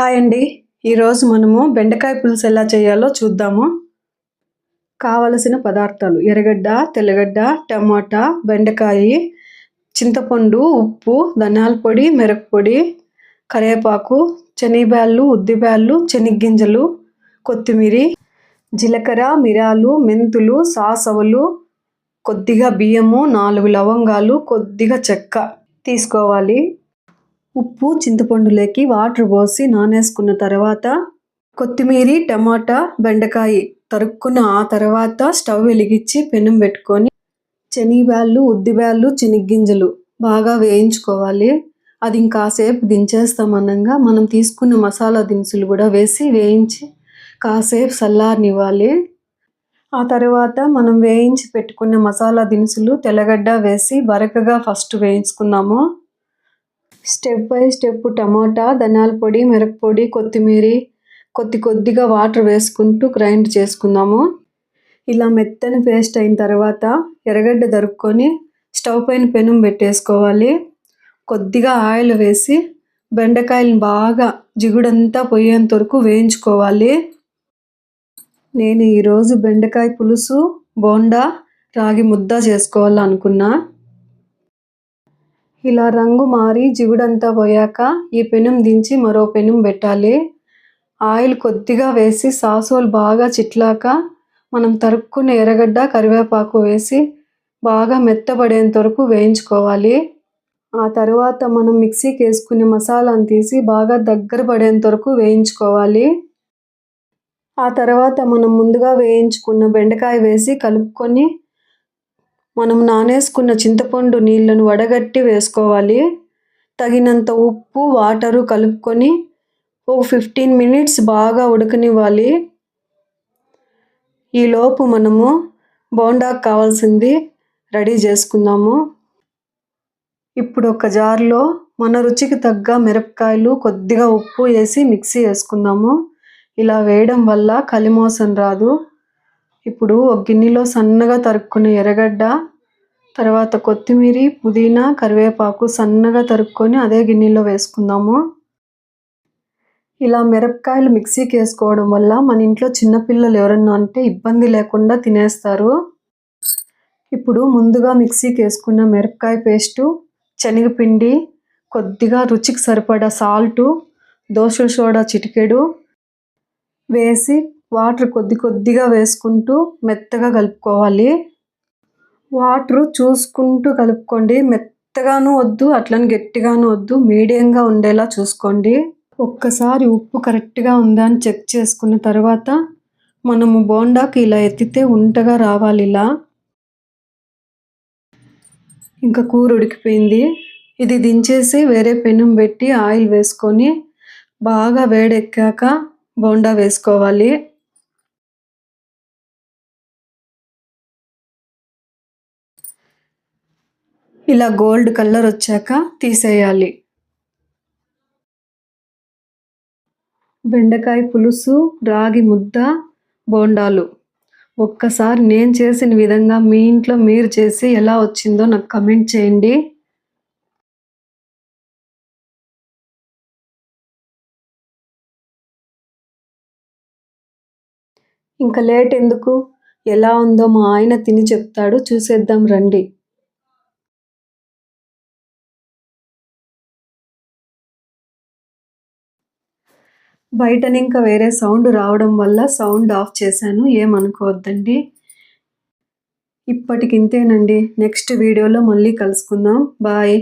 Hi అండి. ఈరోజు మనము బెండకాయ పులుసు ఎలా చేయాలో చూద్దాము. కావలసిన పదార్థాలు: ఎర్రగడ్డ, తెల్లగడ్డ, టమాటా, బెండకాయ, చింతపండు, ఉప్పు, ధనియాల పొడి, మిరప్పొడి, కరివేపాకు, శనగబ్యాళ్ళు, ఉద్దిబ్యాళ్ళు, శనగ్గింజలు, కొత్తిమీర, జీలకర్ర, మిరియాలు, మెంతులు, సాసవులు, కొద్దిగా బియ్యము, 4 లవంగాలు, కొద్దిగా చెక్క తీసుకోవాలి. ఉప్పు, చింతపండులోకి వాటర్ పోసి నానేసుకున్న తర్వాత కొత్తిమీర, టమాటా, బెండకాయ తరుక్కున్న ఆ తర్వాత స్టవ్ వెలిగించి పెనం పెట్టుకొని శనగబ్యాళ్ళు, ఉద్దిబ్యాళ్ళు, శనగ్గింజలు బాగా వేయించుకోవాలి. అది ఇంకాసేపు దించేస్తామనగా మనం తీసుకున్న మసాలా దినుసులు కూడా వేసి వేయించి కాసేపు చల్లారనివ్వాలి. ఆ తర్వాత మనం వేయించి పెట్టుకున్న మసాలా దినుసులు, తెల్లగడ్డ వేసి బరకగా ఫస్ట్ వేయించుకుందాము. స్టెప్ బై స్టెప్ టమాటా, ధనియాల పొడి, మిరప్పొడి, కొత్తిమీర కొద్దిగా వాటర్ వేసుకుంటూ గ్రైండ్ చేసుకుందాము. ఇలా మెత్తని పేస్ట్ అయిన తర్వాత ఎర్రగడ్డ తరుక్కొని స్టవ్ పైన పెనం పెట్టేసుకోవాలి. కొద్దిగా ఆయిల్ వేసి బెండకాయలను బాగా జిగుడంతా పోయేంత వరకు వేయించుకోవాలి. నేను ఈరోజు బెండకాయ పులుసు, బోండా, రాగి ముద్ద చేసుకోవాలనుకున్నా. ఇలా రంగు మారి జిగుడంతా పోయాక ఈ పెనం దించి మరో పెనం పెట్టాలి. ఆయిల్ కొద్దిగా వేసి సాసోలు బాగా చిట్లాక మనం తరుక్కున్న ఎర్రగడ్డ, కరివేపాకు వేసి బాగా మెత్తబడేంత వరకు వేయించుకోవాలి. ఆ తర్వాత మనం మిక్సీకి వేసుకునే మసాలాను తీసి బాగా దగ్గర పడేంత వరకు వేయించుకోవాలి. ఆ తర్వాత మనం ముందుగా వేయించుకున్న బెండకాయ వేసి కలుపుకొని మనం నానేసుకున్న చింతపండు నీళ్ళను వడగట్టి వేసుకోవాలి. తగినంత ఉప్పు, వాటరు కలుపుకొని ఓ 15 మినిట్స్ బాగా ఉడకనివ్వాలి. ఈలోపు మనము బోండాకు కావాల్సింది రెడీ చేసుకుందాము. ఇప్పుడు ఒక జార్లో మన రుచికి తగ్గ మిరపకాయలు, కొద్దిగా ఉప్పు వేసి మిక్సీ వేసుకుందాము. ఇలా వేయడం వల్ల కలిమోసం రాదు. ఇప్పుడు ఒక గిన్నెలో సన్నగా తరుక్కున్న ఎర్రగడ్డ, తర్వాత కొత్తిమీర, పుదీనా, కరివేపాకు సన్నగా తరుక్కొని అదే గిన్నెలో వేసుకుందాము. ఇలా మిరపకాయలు మిక్సీకి వేసుకోవడం వల్ల మన ఇంట్లో చిన్నపిల్లలు ఎవరన్నా ఉంటే ఇబ్బంది లేకుండా తినేస్తారు. ఇప్పుడు ముందుగా మిక్సీకి వేసుకున్న మిరపకాయ పేస్టు, శనగపిండి, కొద్దిగా రుచికి సరిపడా సాల్టు, దోసల సోడా చిటికెడు వేసి వాటర్ కొద్దిగా వేసుకుంటూ మెత్తగా కలుపుకోవాలి. వాటర్ చూసుకుంటూ కలుపుకోండి. మెత్తగాను వద్దు, అట్లని గట్టిగాను వద్దు, మీడియంగా ఉండేలా చూసుకోండి. ఒక్కసారి ఉప్పు కరెక్ట్గా ఉందా అని చెక్ చేసుకున్న తర్వాత మనము బోండాకి ఇలా ఎత్తితే ఉంటగా రావాలి. ఇలా ఇంకా కూర ఉడికిపోయింది. ఇది దించేసి వేరే పెనం పెట్టి ఆయిల్ వేసుకొని బాగా వేడెక్కాక బోండా వేసుకోవాలి. ఇలా గోల్డ్ కలర్ వచ్చాక తీసేయాలి. బెండకాయ పులుసు, రాగి ముద్ద, బోండాలు ఒక్కసారి నేను చేసిన విధంగా మీ ఇంట్లో మీరు చేసి ఎలా వచ్చిందో నాకు కమెంట్ చేయండి. ఇంకా లేట్ ఎందుకు, ఎలా ఉందో మా ఆయన తిని చెప్తాడు, చూసేద్దాం రండి. బయటని ఇంకా వేరే సౌండ్ రావడం వల్ల సౌండ్ ఆఫ్ చేశాను, ఏమనుకోవద్దండి. ఇప్పటికింతేనండి. నెక్స్ట్ వీడియోలో మళ్ళీ కలుసుకుందాం. బాయ్.